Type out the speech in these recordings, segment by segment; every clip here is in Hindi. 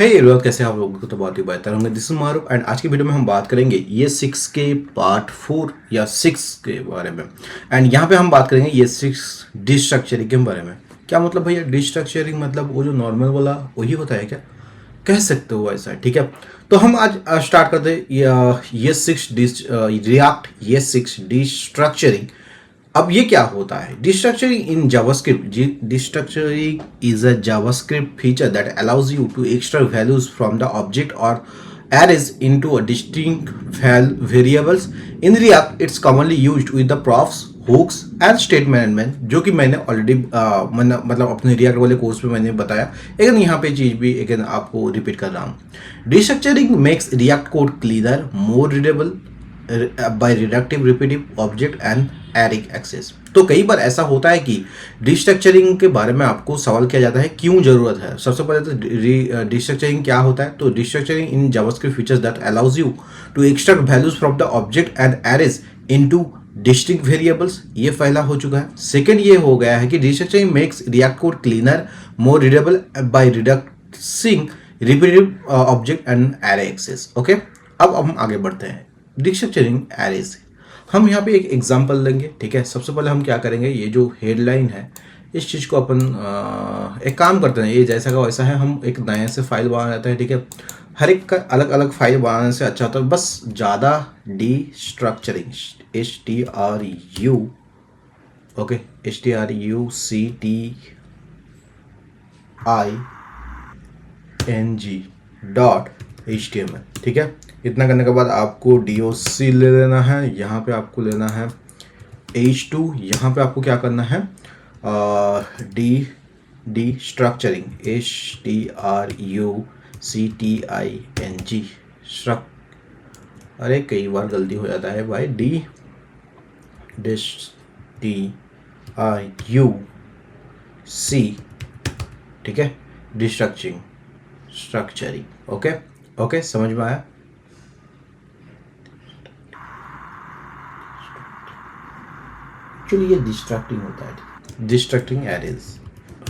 हे एवरीवन, कैसे हैं आप लोगों को? तो बहुत ही बेहतर होंगे। दिस इज मारूफ एंड आज की वीडियो में हम बात करेंगे ये 6 के पार्ट 4 या 6 के बारे में। एंड यहाँ पे हम बात करेंगे ये 6 डिस्ट्रक्चरिंग के बारे में। क्या मतलब भैया डिस्ट्रक्चरिंग? मतलब वो जो नॉर्मल वाला वही होता है क्या? कह सकते हो ऐसा, ठीक है। तो हम आज स्टार्ट करते हैं ये 6 रिएक्ट ये 6 डिस्ट्रक्चरिंग। अब ये क्या होता है? Destructuring in JavaScript. Destructuring is a JavaScript feature that allows you to extract values from the object और arrays into a distinct variables. In React, it's commonly used with the profs, hooks and state management, जो कि मैंने ऑलरेडी मतलब अपने React वाले कोर्स में मैंने बताया, लेकिन यहाँ पे चीज़ भी अगेन आपको रिपीट कर रहा हूँ। Destructuring makes React code cleaner, more readable by reductive repetitive object and array access. तो कई बार ऐसा होता है कि डिस्ट्रक्चरिंग के बारे में आपको सवाल किया जाता है क्यों जरूरत है। सबसे पहले तो डिस्ट्रक्चरिंग क्या होता है? तो destructuring in JavaScript features that allows you to extract values from the object and arrays into distinct variables. ये पहला हो चुका है। सेकंड ये हो गया है कि destructuring makes React code cleaner, more readable by reducing repetitive object and array access. Okay, अब हम आगे बढ़ते हैं डिस्ट्रक्चरिंग एरेज। हम यहाँ पे एक एग्जांपल लेंगे, ठीक है। सबसे पहले हम क्या करेंगे, ये जो हेडलाइन है इस चीज़ को अपन एक काम करते हैं, ये जैसा का वैसा है, हम एक नए से फाइल बना लेते हैं, ठीक है। हर एक का अलग अलग फाइल बनाने से अच्छा होता है, बस ज़्यादा डिस्ट्रक्चरिंग HTRU, ओके, HTRUCTING.html, ठीक है। इतना करने के बाद आपको DOC ले लेना है, यहाँ पे आपको लेना है H2, यहाँ पे आपको क्या करना है डिस्ट्रक्चरिंग STRUCTING। अरे कई बार गलती हो जाता है भाई। DSTRUC, ठीक है, स्ट्रक्चरिंग। ओके ओके, समझ में आया? एक्चुअली ये डिस्ट्रक्टिंग होता है, डिस्ट्रक्टिंग एरेज।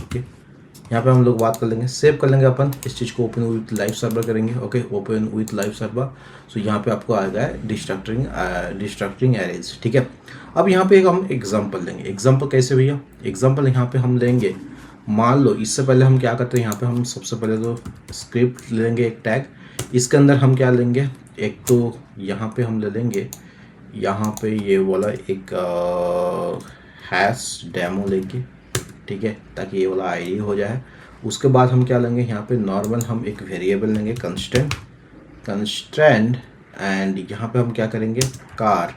ओके, यहाँ पे हम लोग बात कर लेंगे, सेव कर लेंगे अपन इस चीज़ को, ओपन विथ लाइव सर्वर करेंगे। Okay, open with live server. So यहाँ पे आपको आ गया है डिस्ट्रक्टिंग एरेज, ठीक है। अब यहाँ पे एक हम एग्जांपल लेंगे। एग्जांपल कैसे भैया? एग्जांपल यहाँ पे हम लेंगे, मान लो इससे पहले हम क्या करते हैं, यहाँ पे हम सबसे पहले तो स्क्रिप्ट लेंगे, एक टैग। इसके अंदर हम क्या लेंगे, एक तो यहाँ पे हम ले लेंगे, यहाँ पे ये वाला एक हैश डेमो लेंगे, ठीक है, ताकि ये वाला आईडी हो जाए। उसके बाद हम क्या लेंगे, यहाँ पे नॉर्मल हम एक वेरिएबल लेंगे, कंस्टेंट एंड यहाँ पे हम क्या करेंगे, कार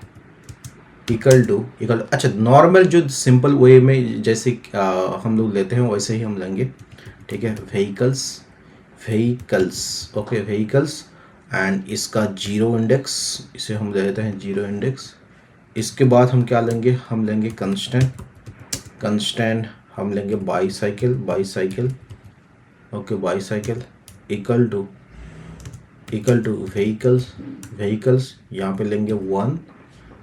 इक्वल टू अच्छा, नॉर्मल जो सिंपल वे में जैसे हम लोग लेते हैं वैसे ही हम लेंगे, ठीक है। व्हीकल्स, ओके, व्हीकल्स एंड इसका 0 इंडेक्स, इसे हम ले लेते हैं 0 इंडेक्स। इसके बाद हम क्या लेंगे, हम लेंगे कंस्टेंट हम लेंगे bicycle, okay, bicycle equal two vehicles, यहाँ पे लेंगे 1।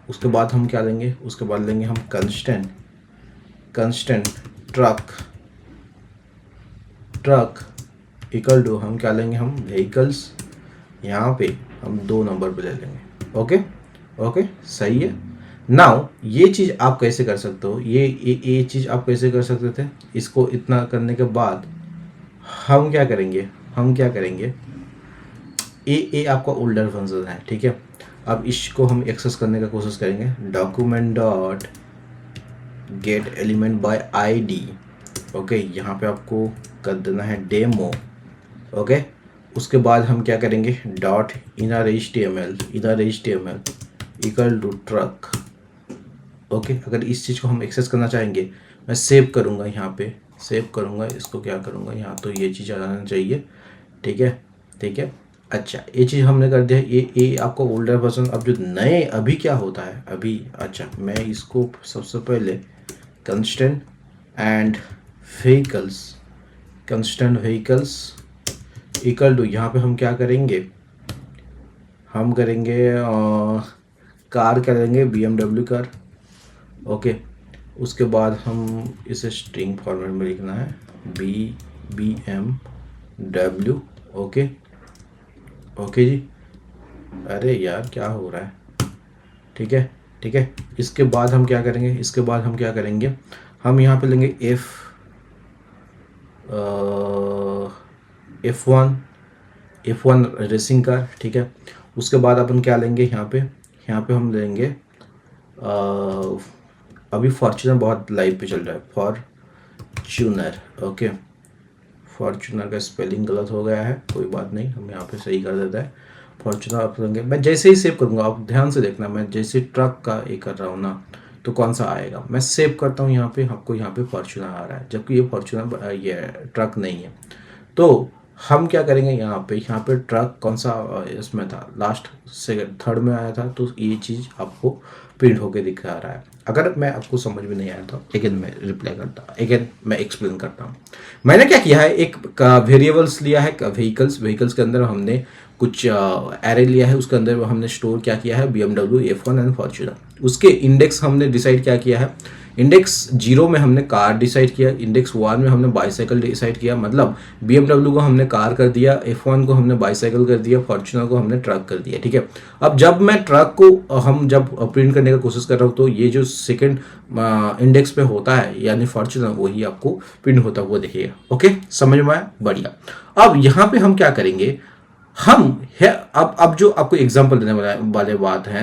उसके बाद हम क्या लेंगे, उसके बाद लेंगे हम कंस्टेंट ट्रक इक्वल टू हम क्या लेंगे, हम व्हीकल्स, यहाँ पे हम 2 नंबर पे ले लेंगे। ओके, सही है। नाउ ये चीज़ आप कैसे कर सकते हो, ये चीज़ आप कैसे कर सकते थे? इसको इतना करने के बाद हम क्या करेंगे, ये आपका ओल्डर फंक्शन है, ठीक है। अब इसको हम एक्सेस करने का कोशिश करेंगे, document dot gate element by ID, okay, यहाँ पे आपको कर देना है डेमो, ओके। उसके बाद हम क्या करेंगे, dot inner HTML equal to truck, okay. अगर इस चीज़ को हम एक्सेस करना चाहेंगे, मैं सेव करूँगा, यहाँ पे सेव करूँगा, इसको क्या करूँगा, यहाँ तो ये चीज़ आ जाना चाहिए, ठीक है। अच्छा, ये चीज़ हमने कर दिया। ये आपका ओल्डर वर्जन। अब जो नए अभी क्या होता है अभी, अच्छा, मैं इसको सबसे पहले कंस्टेंट व्हीकल्स इक्वल टू, यहाँ पे हम क्या करेंगे, हम करेंगे कार करेंगे, BMW कार, ओके। उसके बाद हम इसे स्ट्रिंग फॉर्मेट में लिखना है, BMW ओके ओके जी। अरे यार क्या हो रहा है? ठीक है ठीक है। इसके बाद हम क्या करेंगे, इसके बाद हम क्या करेंगे, हम यहाँ पे लेंगे F1 रेसिंग कार। ठीक है। उसके बाद अपन क्या लेंगे यहाँ पे हम लेंगे अभी फॉर्च्यूनर बहुत लाइव पे चल रहा है, फॉर्च्यूनर। ओके, फॉर्च्यूनर का स्पेलिंग गलत हो गया है, कोई बात नहीं, हम यहाँ पे सही कर देते हैं। फॉर्च्यूनर आप लेंगे, मैं जैसे ही सेव करूँगा आप ध्यान से देखना, मैं जैसे ट्रक का ये कर रहा हूँ ना तो कौन सा आएगा, मैं सेव करता हूँ यहाँ पे, आपको यहाँ पे फॉर्च्यूनर आ रहा है, जबकि ये फॉर्च्यूनर ये ट्रक नहीं है। तो हम क्या करेंगे यहाँ पे ट्रक कौन सा इसमें था, लास्ट सेकंड थर्ड में आया था, तो ये चीज़ आपको प्रिंट होके दिखा रहा है। अगर मैं आपको समझ में नहीं आया तो अगेन मैं रिप्लाई करता, अगेन मैं एक्सप्लेन करता हूँ। मैंने क्या किया है, एक वेरिएबल्स लिया है, व्हीकल्स के अंदर हमने कुछ एरे लिया है, उसके अंदर हमने स्टोर क्या किया है, BMW, F1 एंड फॉर्च्यूनर। उसके इंडेक्स हमने डिसाइड क्या किया है, इंडेक्स 0 में हमने कार डिसाइड किया, इंडेक्स 1 में हमने बाईसाइकिल डिसाइड किया, मतलब BMW को हमने कार कर दिया, F1 को हमने बाईसाइकिल कर दिया, फॉर्च्यूनर को हमने ट्रक कर दिया। ठीक है। अब जब मैं ट्रक को हम जब प्रिंट करने का कोशिश कर रहा हूँ तो ये जो सेकंड इंडेक्स पे होता है यानी फॉर्च्यूनर, वही आपको प्रिंट होता हुआ दिखेगा। ओके, समझ में आया? बढ़िया। अब यहाँ पे हम क्या करेंगे, हम है अब जो आपको एग्जांपल देने वाले बात है,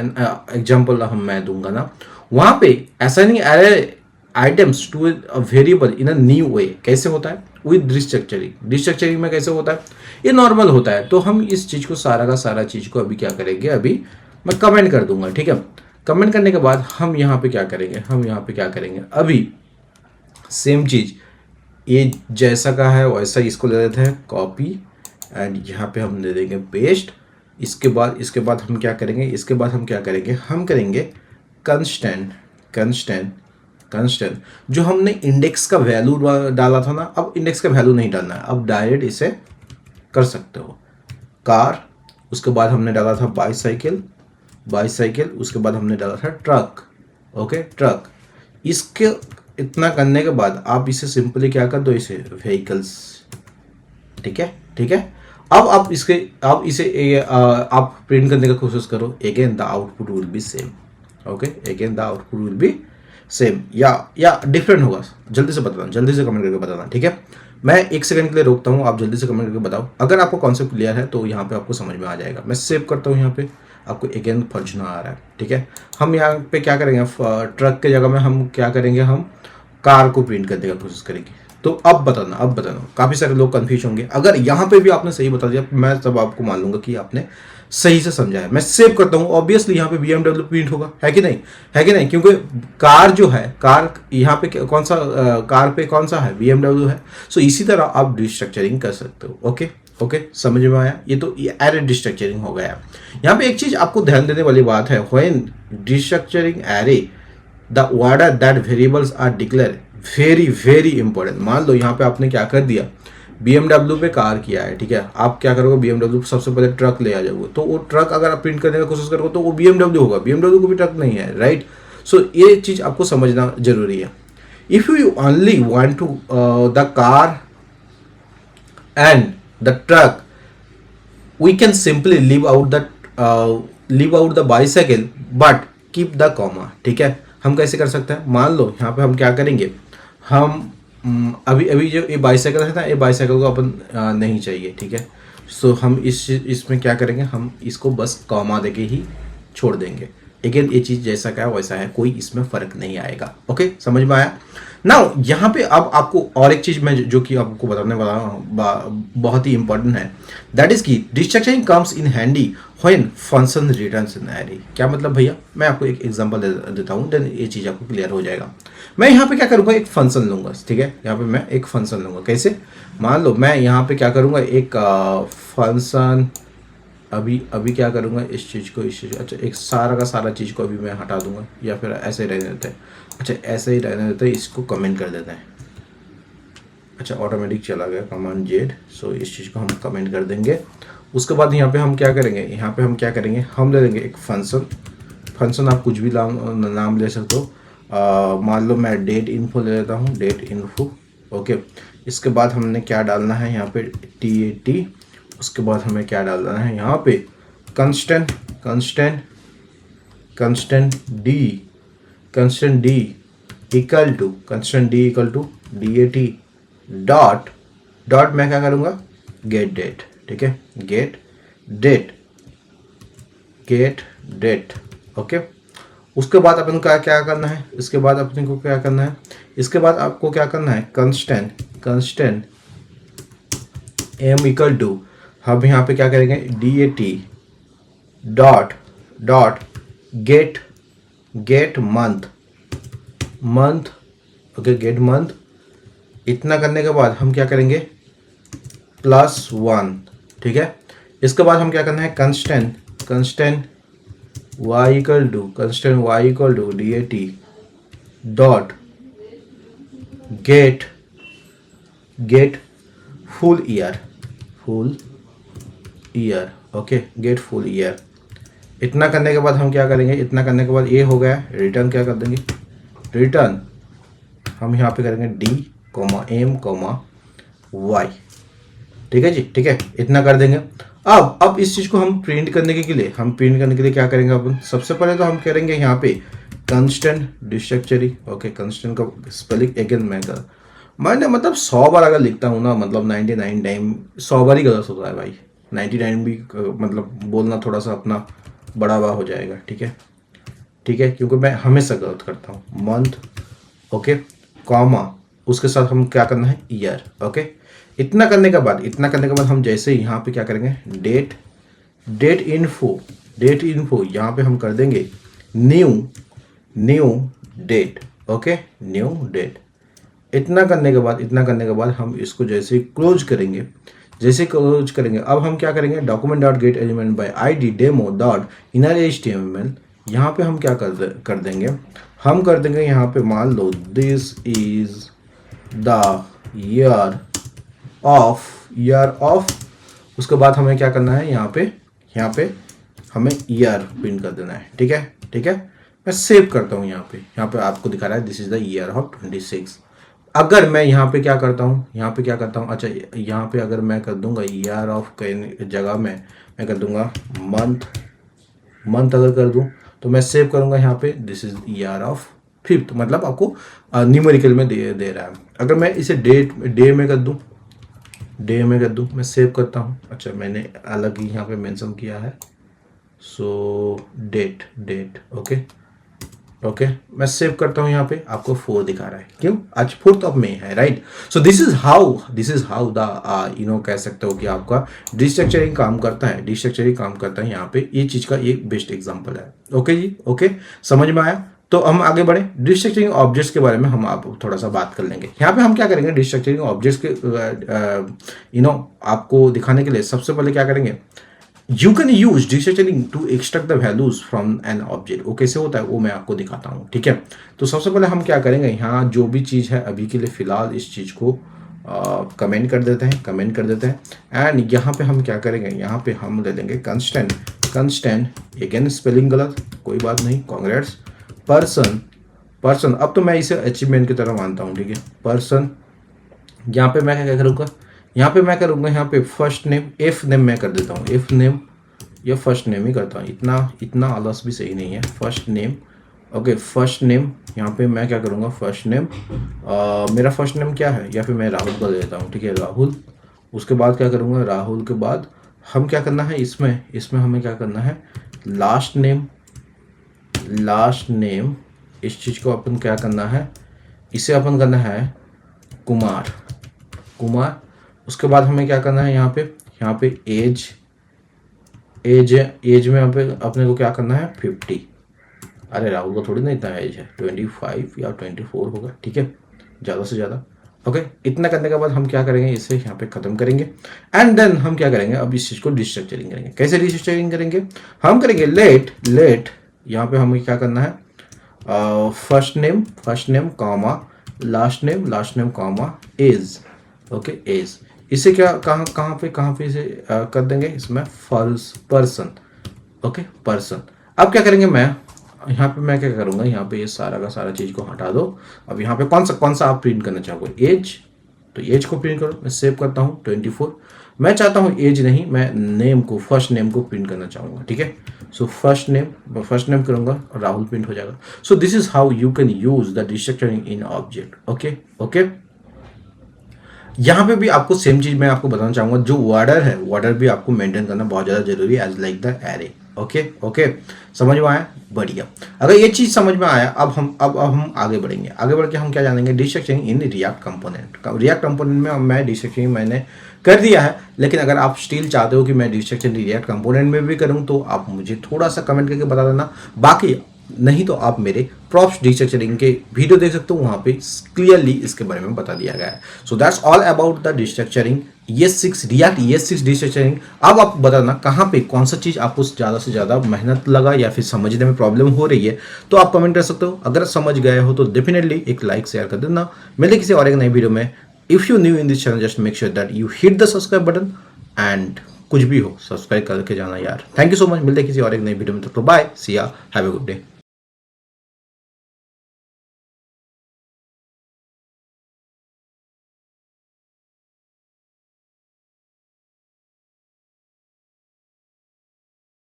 एग्जांपल हम मैं दूंगा ना, वहां पे assigning array items to a variable in a new way कैसे होता है, विद रिस्ट्रक्चरिंग में कैसे होता है, ये नॉर्मल होता है। तो हम इस चीज को सारा का सारा चीज को अभी क्या करेंगे, अभी मैं कमेंट कर दूंगा। ठीक है। कमेंट करने के बाद हम यहाँ पे क्या करेंगे, अभी सेम चीज ये जैसा का है वैसा इसको ले लेते हैं कॉपी, एंड यहाँ पे हम दे देंगे पेस्ट। इसके बाद हम क्या करेंगे, हम करेंगे कंस्टेंट जो हमने इंडेक्स का वैल्यू डाला था ना, अब इंडेक्स का वैल्यू नहीं डालना है, अब डायरेक्ट इसे कर सकते हो, कार, उसके बाद हमने डाला था बाईसाइकिल, उसके बाद हमने डाला था ट्रक। Okay, truck. इसके इतना करने के बाद आप इसे सिंपली क्या कर दो, इसे व्हीकल्स। ठीक है। अब आप इसे आप प्रिंट करने का कोशिश करो, again the output will be same. Okay, again the output will be same या डिफरेंट होगा। जल्दी से बताना, जल्दी से कमेंट करके बताना। ठीक है। मैं 1 सेकंड के लिए रोकता हूँ, आप जल्दी से कमेंट करके बताओ। अगर आपको कॉन्सेप्ट क्लियर है तो यहाँ पे आपको समझ में आ जाएगा। मैं सेव करता हूँ, यहाँ पे आपको अगेन फॉर्च्यूनर आ रहा है। ठीक है। हम यहाँ पे क्या करेंगे, ट्रक के जगह में हम क्या करेंगे, हम कार को प्रिंट करने का कोशिश करेंगे। तो अब बताना, काफी सारे लोग कंफ्यूज होंगे। अगर यहाँ पे भी आपने सही बता दिया, मैं तब आपको मान लूंगा कि आपने सही से समझा है। मैं सेव करता हूँ, ऑब्वियसली यहाँ पे BMW प्रिंट होगा, है कि नहीं, क्योंकि कार जो है, कार यहाँ पे कौन सा कार पे कौन सा है, BMW है। सो इसी तरह आप डिस्ट्रक्चरिंग कर सकते हो। ओके, समझ में आया? ये तो एरे डिस्ट्रक्चरिंग हो गया। यहाँ पे एक चीज आपको ध्यान देने वाली बात है, when destructuring array the order that variables are declare very important. मान लो यहाँ पे आपने क्या कर दिया, BMW पे कार किया है। ठीक है। आप क्या करोगे, BMW सबसे पहले ट्रक ले आ जाओगे, तो वो ट्रक अगर आप प्रिंट करने का कोशिश करोगे तो वो BMW होगा, BMW को भी ट्रक नहीं है, राइट। सो ये चीज आपको समझना जरूरी है। If you only want to the car and the truck, we can simply leave out the bicycle but keep the comma। ठीक है। हम कैसे कर सकते हैं, मान लो यहाँ पे हम क्या करेंगे, हम अभी जो ये बाईसाइकिल है ना, ये बाईसाइकिल को अपन नहीं चाहिए। ठीक है। सो हम इसमें क्या करेंगे, हम इसको बस कॉमा देके ही छोड़ देंगे। अगेन ये चीज जैसा का है वैसा है, कोई इसमें फर्क नहीं आएगा। ओके, समझ में आया? नाउ यहाँ पे अब आपको और एक चीज मैं जो कि आपको बताने वाला हूँ, बहुत ही इंपॉर्टेंट है, that is key destructuring comes in handy when function returns in array. क्या मतलब भैया, मैं आपको एक एग्जांपल देता हूँ, देन ये चीज आपको क्लियर हो जाएगा। मैं यहाँ पे क्या करूँगा, एक फंक्शन लूंगा। ठीक है। यहाँ पे मैं एक फंक्शन लूंगा, कैसे, मान लो मैं यहाँ पे क्या करूँगा, एक फंक्शन अभी क्या करूँगा, इस चीज़ अच्छा, एक सारा का सारा चीज़ को अभी मैं हटा दूंगा, या फिर ऐसे ही रहने देते हैं। अच्छा, ऐसे ही रहने देते हैं, इसको कमेंट कर देते हैं। अच्छा, ऑटोमेटिक चला गया कमांड जेड। सो इस चीज़ को हम कमेंट कर देंगे। उसके बाद यहाँ पे हम क्या करेंगे, हम ले लेंगे एक फंक्शन आप कुछ भी नाम ले सकते हो। मान लो मैं डेट इन्फो ले लेता हूँ, डेट इन्फो। ओके। इसके बाद हमने क्या डालना है यहाँ पे, TAT उसके बाद हमें क्या डालना है यहाँ पे, constant constant constant D equal to DAT dot dot मैं क्या करूँगा, गेट डेट। ठीक है, गेट डेट। ओके, उसके बाद अपन का क्या करना है, इसके बाद अपने को क्या करना है, इसके बाद आपको क्या करना है, कंस्टेंट m इक्वल टू, हम यहाँ पे क्या करेंगे, DAT dot get month. Okay, get month. इतना करने के बाद हम क्या करेंगे, +1। ठीक है, इसके बाद हम क्या करना है, constant y equal to DAT dot get full year. Okay, get full year. इतना करने के बाद हम क्या करेंगे, इतना करने के बाद ये हो गया, रिटर्न क्या कर देंगे, रिटर्न हम यहाँ पे करेंगे D, M, Y। ठीक है जी, ठीक है, इतना कर देंगे। अब इस चीज़ को हम प्रिंट करने के लिए क्या करेंगे अपन, सबसे पहले तो हम करेंगे यहाँ पे कंस्टेंट डिस्ट्रक्चरिंग। ओके, कंस्टेंट का स्पेलिंग अगेन मैंने मतलब 100 बार अगर लिखता हूँ ना, मतलब 99 टाइम 100 बार ही गलत होता है भाई। 99 भी मतलब बोलना थोड़ा सा अपना बढ़ावा हो जाएगा। ठीक है, क्योंकि मैं हमेशा गलत करता हूँ। मंथ, ओके, कॉमा, उसके साथ हम क्या करना है, ईयर। ओके, इतना करने के बाद हम जैसे यहाँ पे क्या करेंगे, डेट इन्फो यहाँ पे हम कर देंगे new date. Okay, new date. इतना करने के बाद हम इसको जैसे क्लोज करेंगे, अब हम क्या करेंगे, document dot gate element by ID demo dot inner HTML। यहाँ पे हम क्या कर देंगे, हम कर देंगे यहाँ पे, मान लो this is the year of. उसके बाद हमें क्या करना है, यहाँ पे हमें ईयर प्रिंट कर देना है। ठीक है, मैं सेव करता हूँ। यहाँ पे आपको दिखा रहा है this is the year of 26। अगर मैं यहाँ पे क्या करता हूँ, अच्छा, यहाँ पे अगर मैं कर दूंगा ईयर ऑफ के जगह में मैं कर दूंगा मंथ अगर कर दूं, तो मैं सेव करूंगा यहाँ पे this is year of 5th, मतलब आपको न्यूमेरिकल में दे रहा है। अगर मैं इसे डे में कर दूं, मैं सेव करता हूँ। अच्छा, मैंने अलग ही यहाँ पे मेंशन किया है, सो डेट। ओके, मैं सेव करता हूँ। यहाँ पे आपको 4 दिखा रहा है, क्यों, आज 4th ऑफ मई है, right. So this is how the कह सकते हो कि आपका डिस्ट्रक्चरिंग काम करता है। यहाँ पे ये चीज का एक बेस्ट एग्जांपल है। ओके जी, ओके, समझ में आया। तो हम आगे बढ़े, डिस्ट्रक्चरिंग ऑब्जेक्ट्स के बारे में हम आप थोड़ा सा बात कर लेंगे। यहाँ पे हम क्या करेंगे, डिस्ट्रक्चरिंग ऑब्जेक्ट्स के आपको दिखाने के लिए सबसे पहले क्या करेंगे, you can use destructuring to extract the values from an object. वो कैसे होता है वो मैं आपको दिखाता हूँ। ठीक है, तो सबसे पहले हम क्या करेंगे, यहाँ जो भी चीज़ है अभी के लिए फिलहाल इस चीज़ को कमेंट कर देते हैं। एंड यहाँ पे हम क्या करेंगे, यहाँ पे हम ले लेंगे कंस्टेंट अगेन स्पेलिंग गलत, कोई बात नहीं, कांग्रेट्स। पर्सन, अब तो मैं इसे अचीवमेंट की तरह मानता हूँ। ठीक है, पर्सन, यहाँ पे मैं क्या करूँगा, यहाँ पे फर्स्ट नेम, एफ नेम मैं कर देता हूँ, एफ नेम या फर्स्ट नेम ही करता हूँ। इतना आलस भी सही नहीं है, first name. Okay, first name, यहाँ पे मैं क्या करूँगा, फर्स्ट नेम, मेरा फर्स्ट नेम क्या है, या फिर मैं राहुल कर देता हूँ। ठीक है, राहुल। उसके बाद क्या करूँगा, राहुल के बाद हम क्या करना है, इसमें हमें क्या करना है, लास्ट नेम। इस चीज़ को अपन क्या करना है, इसे अपन करना है कुमार। उसके बाद हमें क्या करना है, यहाँ पे एज में यहाँ पे अपने को क्या करना है, 50। अरे राहुल को थोड़ी ना इतना एज है, 25 या 24 होगा। ठीक है, ज़्यादा से ज़्यादा। ओके, इतना करने के बाद हम क्या करेंगे, इसे यहाँ पे ख़त्म करेंगे। एंड देन हम क्या करेंगे, अब इस चीज़ को डिस्ट्रक्चरिंग करेंगे। कैसे डिस्ट्रक्चरिंग करेंगे, हम करेंगे लेट। यहाँ पे हमें क्या करना है, first name comma last name comma age. Okay, age, इसे क्या कहाँ पे इसे कर देंगे, इसमें फॉल्स पर्सन। Okay, person. अब क्या करेंगे, मैं क्या करूँगा, यहाँ पे ये सारा का सारा चीज़ को हटा दो। अब यहाँ पे कौन सा आप प्रिंट करना चाहोगे, एज, तो एज को प्रिंट करो। मैं सेव करता हूँ 24। मैं चाहता हूँ एज नहीं, मैं नेम को, फर्स्ट नेम को प्रिंट करना चाहूँगा, ठीक है। सो फर्स्ट नेम करूँगा और राहुल प्रिंट हो जाएगा। So this is how you can use the destructuring in object. Okay okay, यहाँ पे भी आपको सेम चीज मैं आपको बताना चाहूंगा, जो वार्डर है, वार्डर भी आपको मेंटेन करना बहुत ज्यादा जरूरी है, age like the array. Okay okay, समझ में आया? बढ़िया। अगर ये चीज समझ में आया, अब हम आगे बढ़ेंगे। आगे बढ़ के हम क्या जानेंगे? Destructuring in React component. React component में मैं डिस्ट्रक्चरिंग मैंने कर दिया है, लेकिन अगर आप स्टिल चाहते हो कि मैं डिस्ट्रक्चरिंग रिएक्ट कंपोनेंट में भी करूँ तो आप मुझे थोड़ा सा कमेंट करके बता देना। बाकी नहीं तो आप मेरे प्रॉप्स डिस्ट्रक्चरिंग के वीडियो देख सकते हो, वहां पे क्लियरली इसके बारे में बता दिया गया है। So that's all about the destructuring ES6 React ES6 destructuring. अब आप बताना कहाँ पे कौन सा चीज आपको ज़्यादा से ज़्यादा मेहनत लगा या फिर समझने में प्रॉब्लम हो रही है, तो आप कमेंट कर सकते हो। अगर समझ गए हो तो डेफिनेटली एक लाइक शेयर कर देना। मिलते किसी और एक नई वीडियो में। If you new in this channel, just make sure that you hit the subscribe button and कुछ भी हो सब्सक्राइब करके जाना यार। Thank you so much. मिलते किसी और एक नई वीडियो में, तब तो बाय, सी या, हैव अ गुड डे।